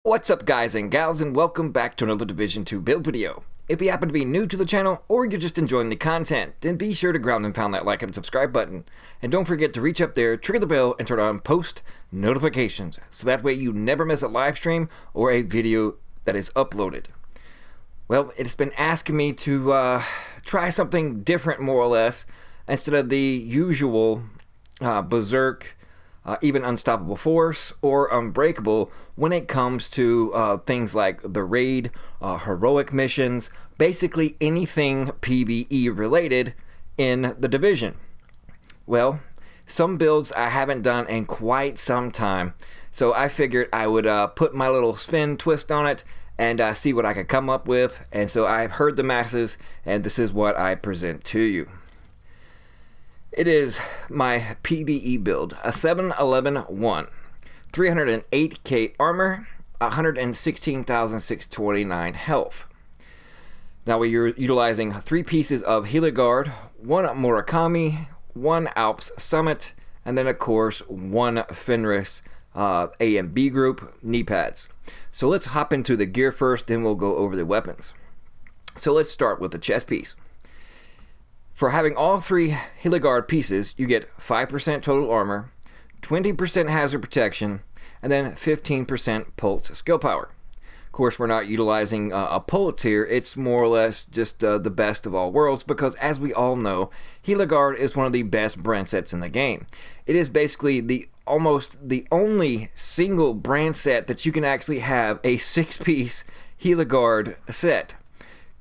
What's up guys and gals, and welcome back to another Division 2 build video. If you happen to be new to the channel or you're just enjoying the content, then be sure to ground and pound that like and subscribe button. And don't forget to reach up there, trigger the bell, and turn on post notifications, so that way you never miss a live stream or a video that is uploaded. Well, it's been asking me to try something different, more or less, instead of the usual Berserk, even Unstoppable Force or Unbreakable when it comes to things like the raid, heroic missions, basically anything PvE related in the Division. Well, some builds I haven't done in quite some time, so I figured I would put my little spin twist on it and see what I could come up with. And so I've heard the masses, and this is what I present to you. It is my PvE build, a 7-11-1, 308k armor, 116,629 health. Now we're utilizing 3 pieces of Healer Guard, 1 Murakami, 1 Alps Summit, and then of course 1 Fenris A and B group knee pads. So let's hop into the gear first, then we'll go over the weapons. So let's start with the chest piece. For having all 3 Healer Guard pieces, you get 5% total armor, 20% hazard protection, and then 15% pulse skill power. Of course, we're not utilizing a pulse here. It's more or less just the best of all worlds, because as we all know, Healer Guard is one of the best brand sets in the game. It is basically almost the only single brand set that you can actually have a 6-piece Healer Guard set.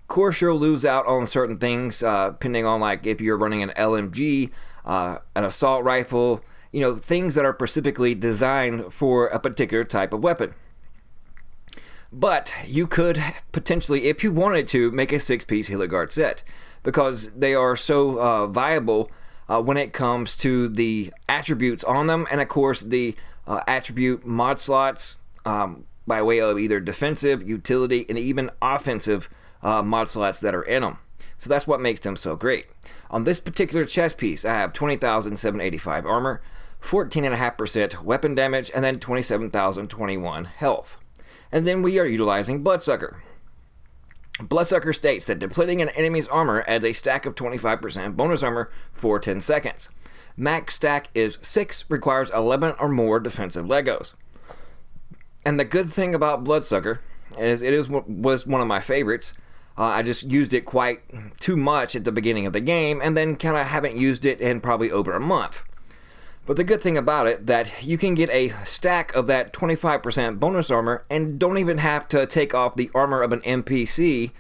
Of course, you'll lose out on certain things, depending on like if you're running an LMG, an assault rifle, you know, things that are specifically designed for a particular type of weapon. But you could potentially, if you wanted to, make a 6-piece Healer Guard set, because they are so viable when it comes to the attributes on them, and of course the attribute mod slots by way of either defensive, utility, and even offensive mod slots that are in them. So that's what makes them so great. On this particular chest piece, I have 20,785 armor, 14.5% weapon damage, and then 27,021 health. And then we are utilizing Bloodsucker. Bloodsucker states that depleting an enemy's armor adds a stack of 25% bonus armor for 10 seconds. Max stack is 6, requires 11 or more defensive Legos. And the good thing about Bloodsucker is was one of my favorites. I just used it quite too much at the beginning of the game, and then kind of haven't used it in probably over a month. But the good thing about it, that you can get a stack of that 25% bonus armor and don't even have to take off the armor of an NPC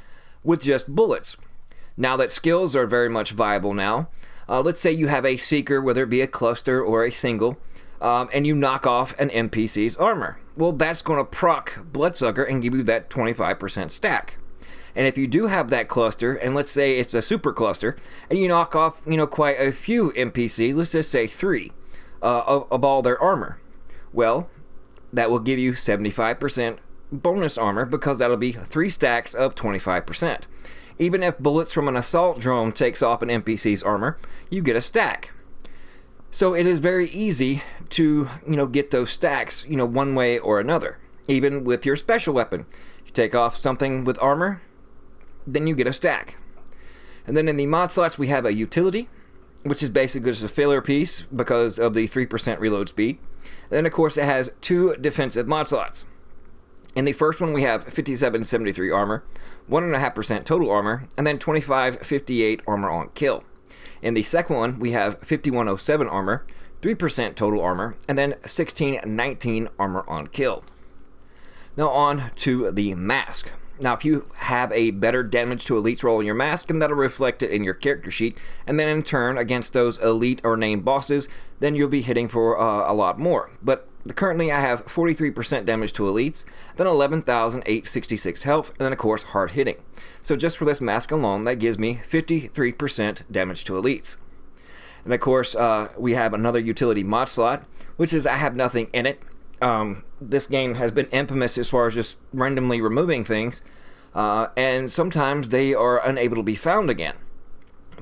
with just bullets. Now that skills are very much viable now, let's say you have a Seeker, whether it be a cluster or a single, and you knock off an NPC's armor. Well, that's going to proc Bloodsucker and give you that 25% stack. And if you do have that cluster, and let's say it's a super cluster, and you knock off, you know, quite a few NPCs, let's just say 3 of all their armor, well, that will give you 75% bonus armor, because that'll be 3 stacks of 25%. Even if bullets from an assault drone takes off an NPC's armor, you get a stack. So it is very easy to, you know, get those stacks, you know, one way or another. Even with your special weapon, you take off something with armor, then you get a stack. And then in the mod slots, we have a utility, which is basically just a filler piece because of the 3% reload speed. And then of course it has 2 defensive mod slots. In the first one we have 5773 armor, 1.5% total armor, and then 2558 armor on kill. In the second one we have 5107 armor, 3% total armor, and then 1619 armor on kill. Now on to the mask. Now if you have a better damage to elites roll in your mask, then that'll reflect it in your character sheet, and then in turn against those elite or named bosses, then you'll be hitting for a lot more. But currently I have 43% damage to elites, then 11,866 health, and then of course hard hitting. So just for this mask alone, that gives me 53% damage to elites. And of course we have another utility mod slot, which is I have nothing in it. This game has been infamous as far as just randomly removing things, and sometimes they are unable to be found again.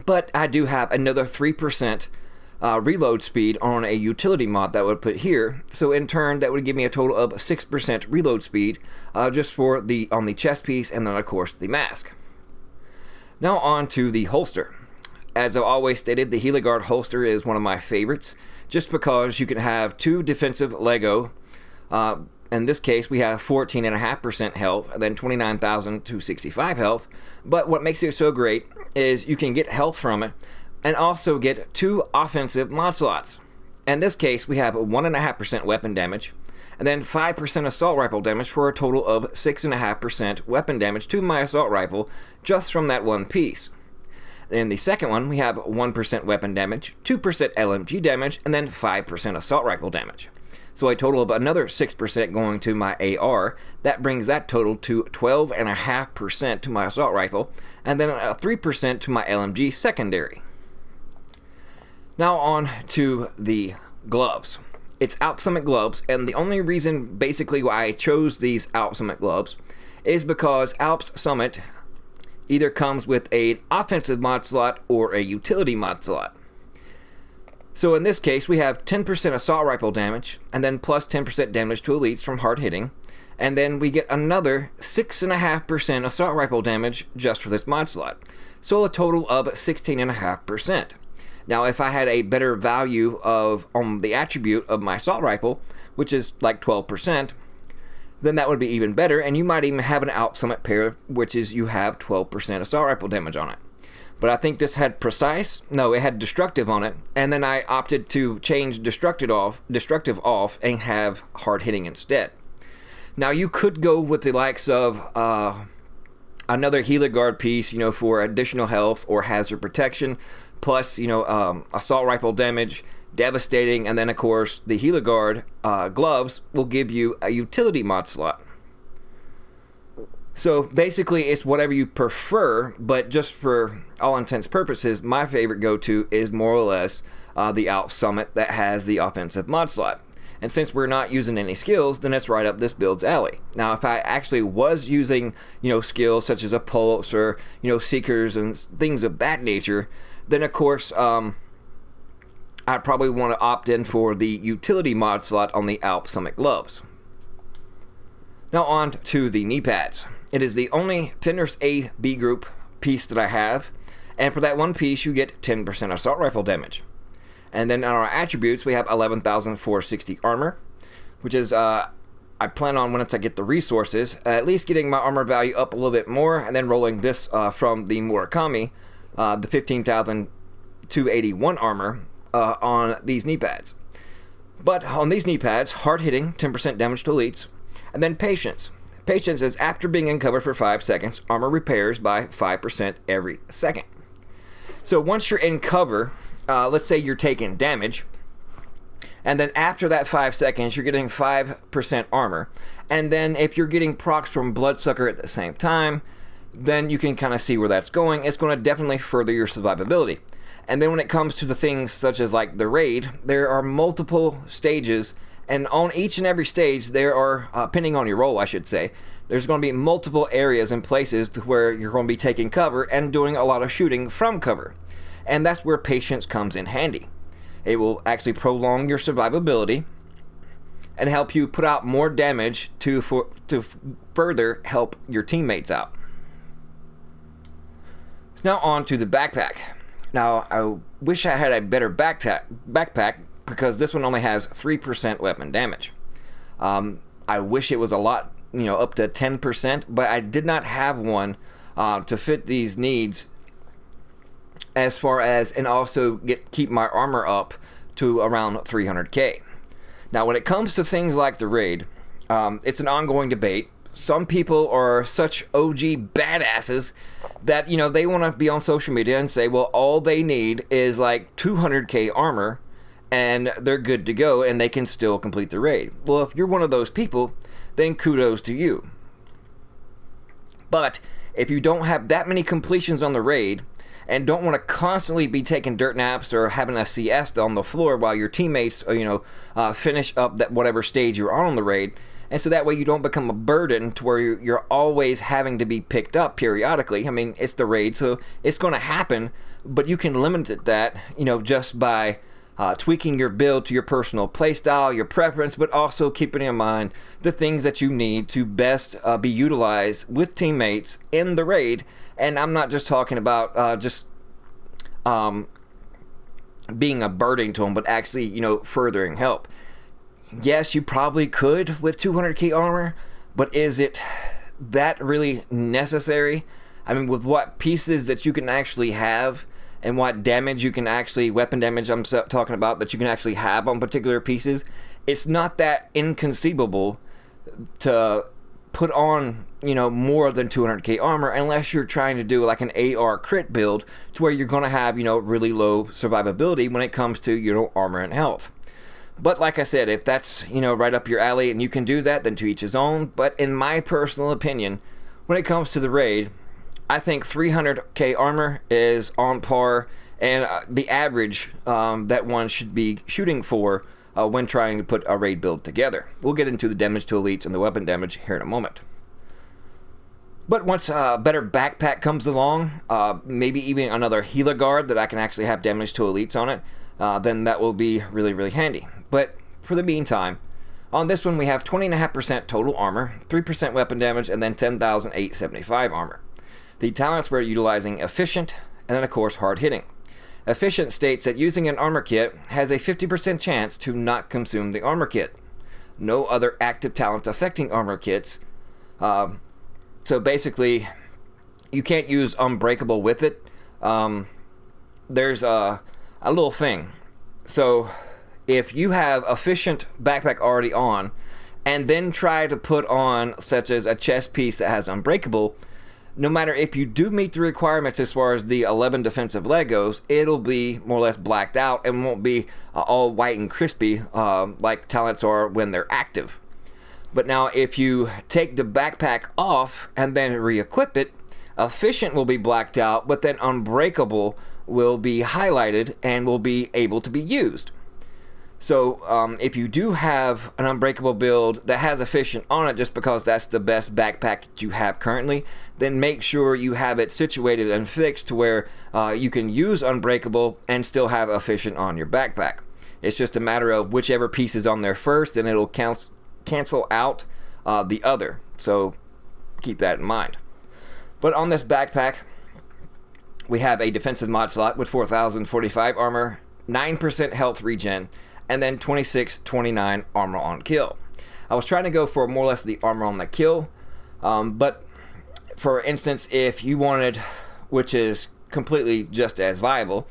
But I do have another 3% reload speed on a utility mod that I would put here. So in turn, that would give me a total of 6% reload speed just for on the chest piece, and then of course the mask. Now on to the holster. As I've always stated, the Heliguard holster is one of my favorites, just because you can have 2 defensive Lego. In this case, we have 14.5% health, and then 29,265 health. But what makes it so great is you can get health from it, and also get 2 offensive mod slots. In this case, we have 1.5% weapon damage, and then 5% assault rifle damage, for a total of 6.5% weapon damage to my assault rifle just from that one piece. In the second one, we have 1% weapon damage, 2% LMG damage, and then 5% assault rifle damage. So a total of another 6% going to my AR. That brings that total to 12.5% to my assault rifle, and then 3% to my LMG secondary. Now on to the gloves. It's Alp Summit gloves, and the only reason basically why I chose these Alp Summit gloves is because Alps Summit either comes with an offensive mod slot or a utility mod slot. So in this case, we have 10% assault rifle damage, and then plus 10% damage to elites from hard hitting, and then we get another 6.5% assault rifle damage just for this mod slot. So a total of 16.5%. Now, if I had a better value on the attribute of my assault rifle, which is like 12%, then that would be even better, and you might even have an Alp Summit pair, which is you have 12% assault rifle damage on it. But I think this had it had destructive on it, and then I opted to change destructive off and have hard hitting instead. Now, you could go with the likes of another Heliguard piece, for additional health or hazard protection, plus, assault rifle damage, devastating, and then of course the Heliguard gloves will give you a utility mod slot. So basically it's whatever you prefer, but just for all intents purposes, my favorite go-to is more or less the Alp Summit that has the offensive mod slot. And since we're not using any skills, then it's right up this build's alley. Now, if I actually was using, skills such as a pulse or, seekers and things of that nature, then of course I'd probably want to opt in for the utility mod slot on the Alp Summit gloves. Now on to the knee pads. It is the only Fenris A B group piece that I have, and for that one piece you get 10% assault rifle damage. And then on our attributes we have 11,460 armor, which is I plan on, once I get the resources, at least getting my armor value up a little bit more, and then rolling this from the Murakami, the 15,281 armor on these knee pads. But on these knee pads, hard hitting, 10% damage to elites, and then patience. Patience is after being in cover for 5 seconds, armor repairs by 5% every second. So once you're in cover, let's say you're taking damage, and then after that 5 seconds, you're getting 5% armor. And then if you're getting procs from Bloodsucker at the same time, then you can kind of see where that's going. It's going to definitely further your survivability. And then when it comes to the things such as like the raid, there are multiple stages, and on each and every stage there are, depending on your role I should say, there's going to be multiple areas and places where you're going to be taking cover and doing a lot of shooting from cover. And that's where patience comes in handy. It will actually prolong your survivability and help you put out more damage to further help your teammates out. Now on to the backpack. Now, I wish I had a better backpack because this one only has 3% weapon damage. I wish it was a lot, up to 10%, but I did not have one to fit these needs as far as, and also keep my armor up to around 300k. Now, when it comes to things like the raid, it's an ongoing debate. Some people are such OG badasses that, they want to be on social media and say, well, all they need is like 200k armor and they're good to go and they can still complete the raid. Well, if you're one of those people, then kudos to you. But if you don't have that many completions on the raid and don't want to constantly be taking dirt naps or having a siesta on the floor while your teammates, finish up that whatever stage you're on the raid, and so that way you don't become a burden to where you're always having to be picked up periodically. I mean, it's the raid, so it's going to happen, but you can limit that, just by tweaking your build to your personal playstyle, your preference, but also keeping in mind the things that you need to best be utilized with teammates in the raid. And I'm not just talking about being a burden to them, but actually, you know, furthering help. Yes, you probably could with 200k armor, but is it that really necessary? I mean, with what pieces that you can actually have and what damage you can actually, weapon damage I'm talking about, that you can actually have on particular pieces, it's not that inconceivable to put on, you know, more than 200k armor unless you're trying to do like an AR crit build to where you're going to have, you know, really low survivability when it comes to, you know, armor and health. But like I said, if that's, you know, right up your alley and you can do that, then to each his own. But in my personal opinion, when it comes to the raid, I think 300k armor is on par and the average that one should be shooting for when trying to put a raid build together. We'll get into the damage to elites and the weapon damage here in a moment. But once a better backpack comes along, maybe even another healer guard that I can actually have damage to elites on it, then that will be really, really handy. But for the meantime, on this one we have 20.5% total armor, 3% weapon damage, and then 10,875 armor. The talents we're utilizing efficient, and then of course hard hitting. Efficient states that using an armor kit has a 50% chance to not consume the armor kit. No other active talents affecting armor kits. So basically, you can't use Unbreakable with it. There's a little thing. So if you have efficient backpack already on, and then try to put on such as a chest piece that has Unbreakable, no matter if you do meet the requirements as far as the 11 defensive Legos, it'll be more or less blacked out and won't be all white and crispy like talents are when they're active. But now if you take the backpack off and then re-equip it, efficient will be blacked out, but then Unbreakable will be highlighted and will be able to be used. So if you do have an Unbreakable build that has efficient on it just because that's the best backpack that you have currently, then make sure you have it situated and fixed to where you can use Unbreakable and still have efficient on your backpack. It's just a matter of whichever piece is on there first, and it'll cancel out the other. So keep that in mind. But on this backpack, we have a defensive mod slot with 4,045 armor, 9% health regen, and then 2629 armor on kill. I was trying to go for more or less the armor on the kill, but for instance, if you wanted, which is completely just as viable,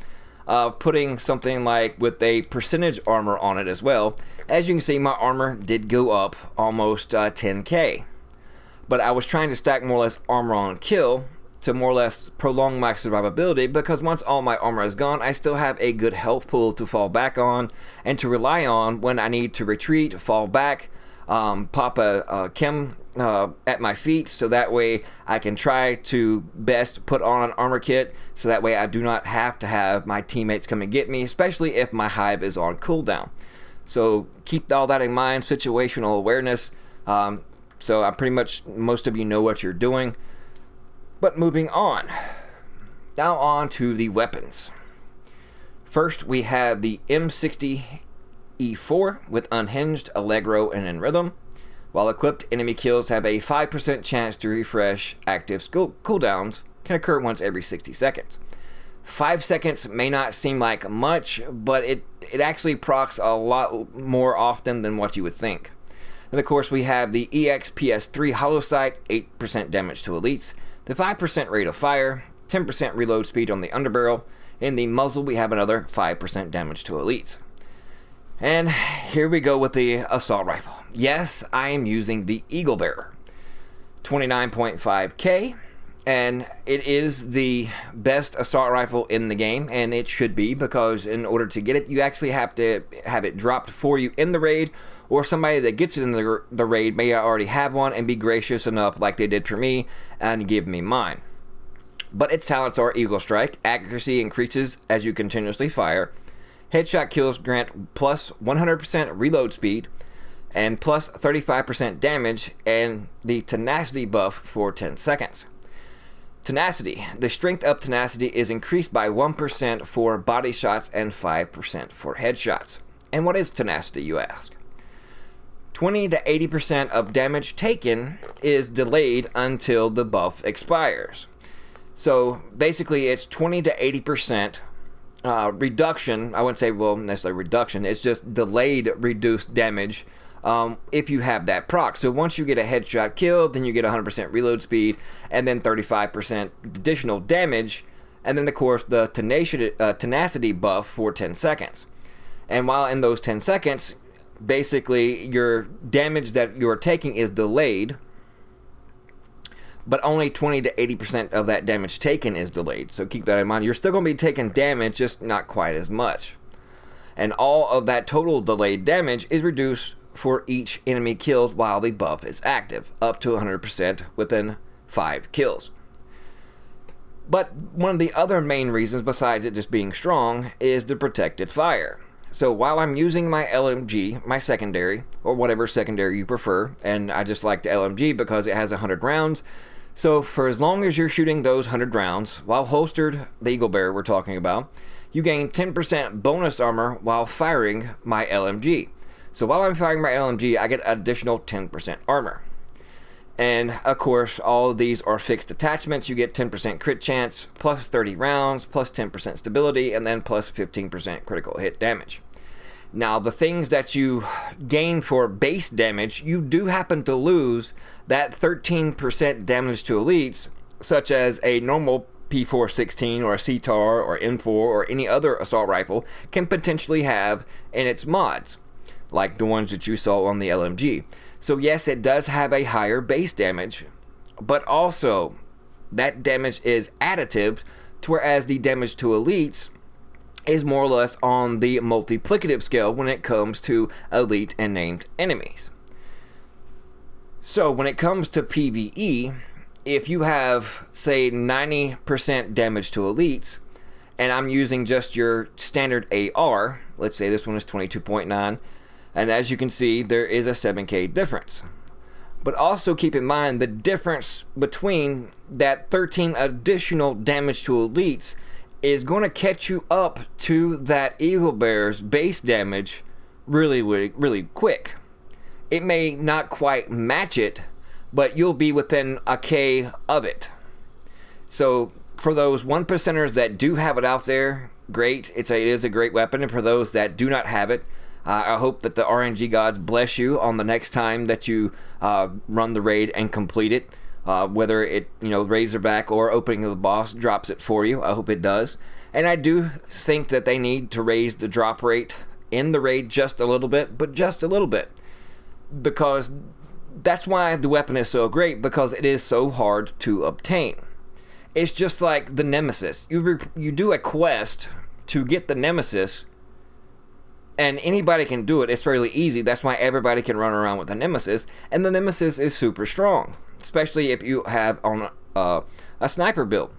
putting something like with a percentage armor on it as well, as you can see my armor did go up almost 10k. But I was trying to stack more or less armor on kill to more or less prolong my survivability, because once all my armor is gone, I still have a good health pool to fall back on and to rely on when I need to retreat, fall back, pop a chem at my feet, so that way I can try to best put on an armor kit, so that way I do not have to have my teammates come and get me, especially if my hive is on cooldown. So keep all that in mind, situational awareness. So I pretty much, most of you know what you're doing. But moving on, now on to the weapons. First we have the M60E4 with Unhinged, Allegro, and In Rhythm. While equipped, enemy kills have a 5% chance to refresh. Active cooldowns can occur once every 60 seconds. 5 seconds may not seem like much, but it actually procs a lot more often than what you would think. And of course we have the EXPS3 Hollow Sight, 8% damage to elites, the 5% rate of fire, 10% reload speed on the underbarrel. In the muzzle we have another 5% damage to elites. And here we go with the assault rifle. Yes, I am using the Eagle Bearer. 29.5k, and it is the best assault rifle in the game, and it should be, because in order to get it, you actually have to have it dropped for you in the raid, or somebody that gets it in the raid may already have one and be gracious enough, like they did for me, and give me mine. But its talents are Eagle Strike, accuracy increases as you continuously fire, headshot kills grant plus 100% reload speed, and plus 35% damage, and the tenacity buff for 10 seconds. Tenacity. The strength of tenacity is increased by 1% for body shots and 5% for headshots. And what is tenacity, you ask? 20 to 80% of damage taken is delayed until the buff expires. So basically it's 20 to 80% reduction. I wouldn't say, well, necessarily reduction. It's just delayed reduced damage if you have that proc. So once you get a headshot kill, then you get 100% reload speed and then 35% additional damage. And then, of course, the tenacity buff for 10 seconds. And while in those 10 seconds, basically your damage that you're taking is delayed, but only 20 to 80% of that damage taken is delayed. So keep that in mind. You're still going to be taking damage, just not quite as much. And all of that total delayed damage is reduced for each enemy killed while the buff is active, up to 100% within 5 kills. But one of the other main reasons, besides it just being strong, is the protected fire. So while I'm using my LMG, my secondary, or whatever secondary you prefer, and I just like the LMG because it has 100 rounds, so for as long as you're shooting those 100 rounds, while holstered, the Eagle Bear we're talking about, you gain 10% bonus armor while firing my LMG. So while I'm firing my LMG, I get additional 10% armor. And of course, all of these are fixed attachments. You get 10% crit chance, plus 30 rounds, plus 10% stability, and then plus 15% critical hit damage. Now, the things that you gain for base damage, you do happen to lose that 13% damage to elites, such as a normal P416 or a CTAR or M4 or any other assault rifle can potentially have in its mods, like the ones that you saw on the LMG. So yes, it does have a higher base damage, but also that damage is additive, to whereas the damage to elites is more or less on the multiplicative scale when it comes to elite and named enemies. So when it comes to PvE, if you have, say, 90% damage to elites, and I'm using just your standard AR, let's say this one is 22.9, and as you can see, there is a 7k difference. But also keep in mind the difference between that 13 additional damage to elites is going to catch you up to that Eagle Bear's base damage really quick. It may not quite match it, but you'll be within a K of it. So for those 1%ers that do have it out there, great. It is a great weapon. And for those that do not have it, I hope that the RNG gods bless you on the next time that you run the raid and complete it. Whether it, Razorback or opening of the boss drops it for you. I hope it does. And I do think that they need to raise the drop rate in the raid just a little bit, but just a little bit. Because that's why the weapon is so great, because it is so hard to obtain. It's just like the Nemesis. You do a quest to get the Nemesis, and anybody can do it. It's fairly easy. That's why everybody can run around with the Nemesis, and the Nemesis is super strong, especially if you have on a sniper build.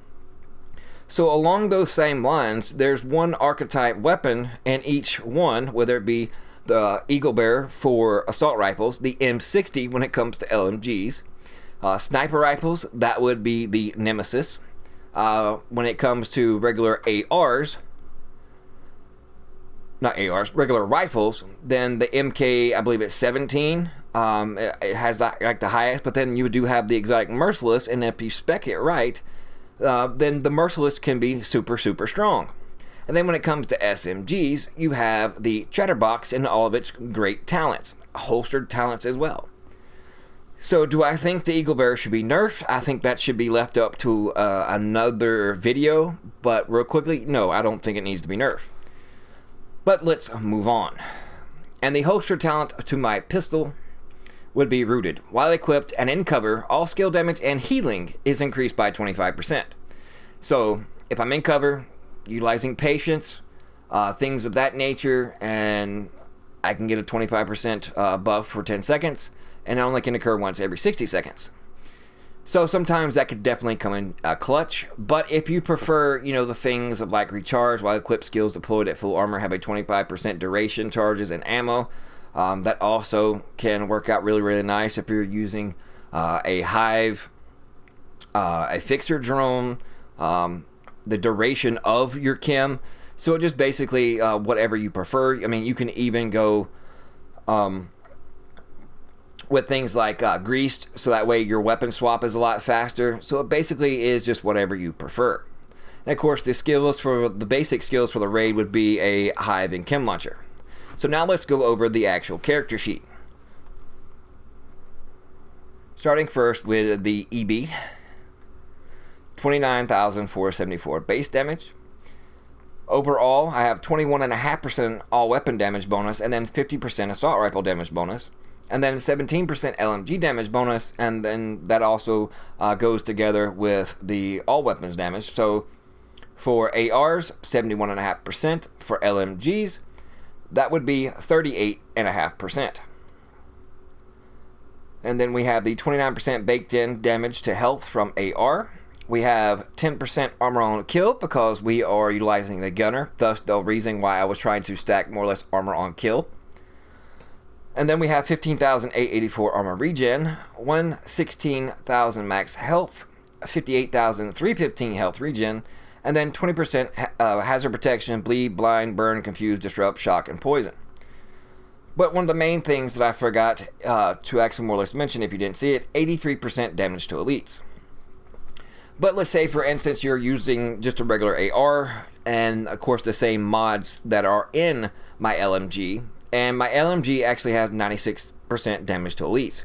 So along those same lines, there's one archetype weapon in each one, whether it be the Eagle Bear for assault rifles, the M60 when it comes to LMGs, sniper rifles, that would be the Nemesis. When it comes to regular regular rifles, then the MK, I believe it's 17. It has like the highest, but then you do have the exotic Merciless, and if you spec it right, then the Merciless can be super strong. And then when it comes to SMGs, you have the Chatterbox and all of its great talents, holstered talents as well. So do I think the Eagle Bear should be nerfed? I think that should be left up to another video, but real quickly, no, I don't think it needs to be nerfed. But let's move on. And the holster talent to my pistol would be Rooted. While equipped and in cover, all skill damage and healing is increased by 25%. So if I'm in cover, utilizing patience, things of that nature, and I can get a 25% buff for 10 seconds, and it only can occur once every 60 seconds. So sometimes that could definitely come in clutch, but if you prefer, the things of like recharge while equipped, skills deployed at full armor have a 25% duration, charges, and ammo, that also can work out really nice if you're using a Hive a fixer drone, the duration of your chem. So it just basically whatever you prefer. I mean, you can even go with things like greased, so that way your weapon swap is a lot faster. So it basically is just whatever you prefer. And of course, the basic skills for the raid would be a hive and chem launcher. So now let's go over the actual character sheet. Starting first with the EB, 29,474 base damage. Overall, I have 21.5% all weapon damage bonus, and then 50% assault rifle damage bonus, and then 17% LMG damage bonus, and then that also goes together with the all weapons damage. So for ARs, 71.5%. For LMGs, that would be 38.5%. And then we have the 29% baked in damage to health from AR. We have 10% armor on kill because we are utilizing the gunner, thus the reason why I was trying to stack more or less armor on kill. And then we have 15,884 armor regen, 116,000 max health, 58,315 health regen, and then 20% hazard protection, bleed, blind, burn, confuse, disrupt, shock, and poison. But one of the main things that I forgot to actually more or less mention, if you didn't see it, 83% damage to elites. But let's say, for instance, you're using just a regular AR, and of course the same mods that are in my LMG, and my LMG actually has 96% damage to elites.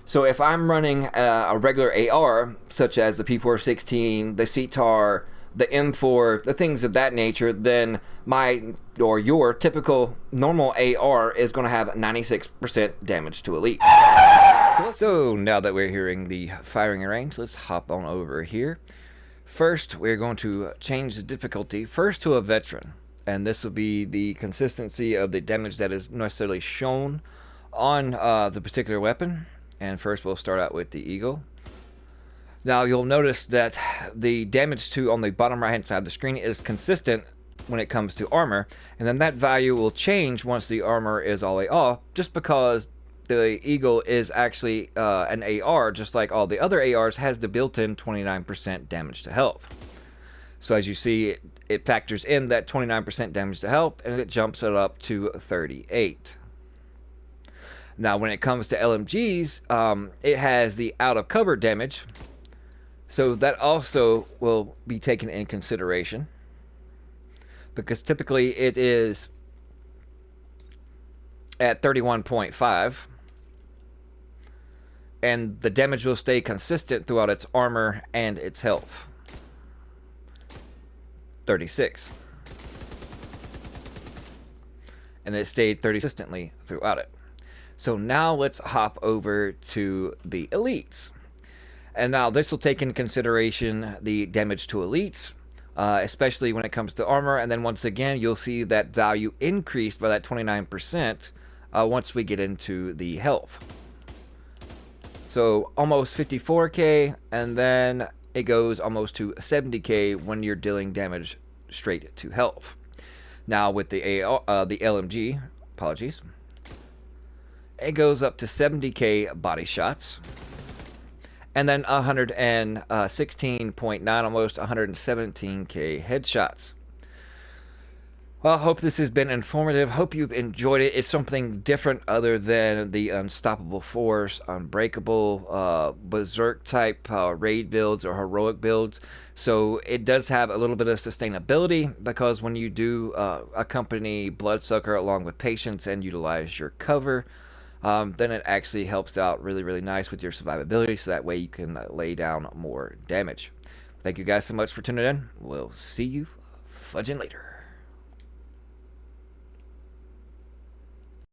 So if I'm running a regular AR, such as the P416, the CTAR, the M4, the things of that nature, then your typical normal AR is going to have 96% damage to elite. So now that we're hearing the firing range, let's hop on over here. First, we're going to change the difficulty first to a veteran, and this will be the consistency of the damage that is necessarily shown on the particular weapon. And first we'll start out with the Eagle. Now you'll notice that the damage to on the bottom right hand side of the screen is consistent when it comes to armor, and then that value will change once the armor is all the way off, just because the Eagle is actually an AR, just like all the other ARs, has the built-in 29% damage to health. So as you see, it factors in that 29% damage to health, and it jumps it up to 38. Now when it comes to LMGs, it has the out of cover damage, so that also will be taken in consideration, because typically it is at 31.5, and the damage will stay consistent throughout its armor and its health. 36. And it stayed 30 consistently throughout it. So now let's hop over to the elites. And now this will take into consideration the damage to elites, especially when it comes to armor. And then once again, you'll see that value increased by that 29% once we get into the health. So almost 54k, and then it goes almost to 70k when you're dealing damage straight to health. Now with the LMG, apologies, it goes up to 70k body shots, and then 116.9, almost 117k headshots. Well, I hope this has been informative. Hope you've enjoyed it. It's something different other than the Unstoppable Force, Unbreakable, Berserk type raid builds or heroic builds. So it does have a little bit of sustainability, because when you do accompany Bloodsucker along with Patience and utilize your cover, then it actually helps out really, really nice with your survivability, so that way you can lay down more damage. Thank you guys so much for tuning in. We'll see you fudging later.